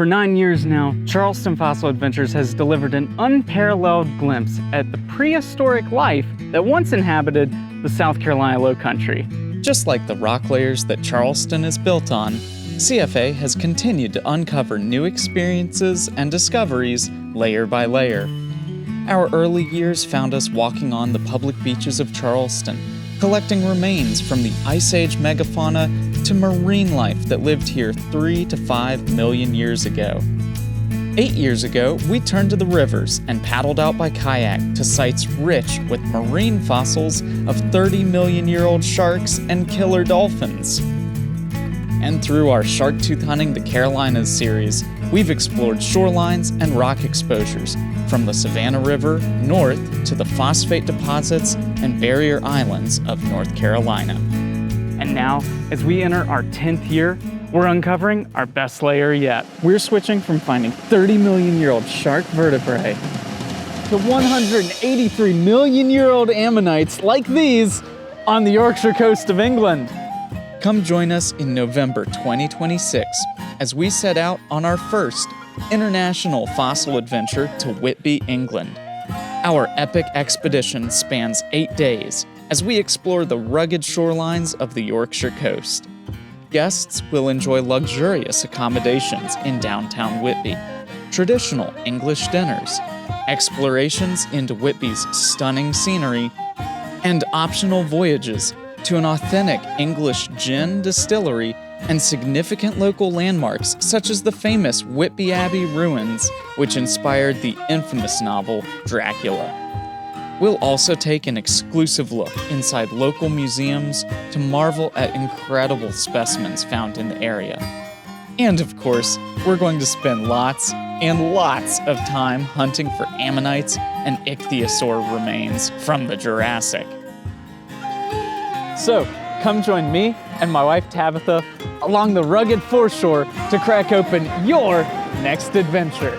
For 9 years now, Charleston Fossil Adventures has delivered an unparalleled glimpse at the prehistoric life that once inhabited the South Carolina Lowcountry. Just like the rock layers that Charleston is built on, CFA has continued to uncover new experiences and discoveries layer by layer. Our early years found us walking on the public beaches of Charleston, collecting remains from the Ice Age megafauna to marine life that lived here 3 to 5 million years ago. 8 years ago, we turned to the rivers and paddled out by kayak to sites rich with marine fossils of 30-million-year-old sharks and killer dolphins. And through our Shark Tooth Hunting the Carolinas series, we've explored shorelines and rock exposures from the Savannah River north to the phosphate deposits and barrier islands of North Carolina. And now, as we enter our 10th year, we're uncovering our best layer yet. We're switching from finding 30-million-year-old shark vertebrae to 183-million-year-old ammonites like these on the Yorkshire coast of England. Come join us in November 2026 as we set out on our first international fossil adventure to Whitby, England. Our epic expedition spans 8 days as we explore the rugged shorelines of the Yorkshire coast. Guests will enjoy luxurious accommodations in downtown Whitby, traditional English dinners, explorations into Whitby's stunning scenery, and optional voyages to an authentic English gin distillery and significant local landmarks such as the famous Whitby Abbey ruins, which inspired the infamous novel Dracula. We'll also take an exclusive look inside local museums to marvel at incredible specimens found in the area. And of course, we're going to spend lots and lots of time hunting for ammonites and ichthyosaur remains from the Jurassic. So, come join me and my wife Tabitha along the rugged foreshore to crack open your next adventure.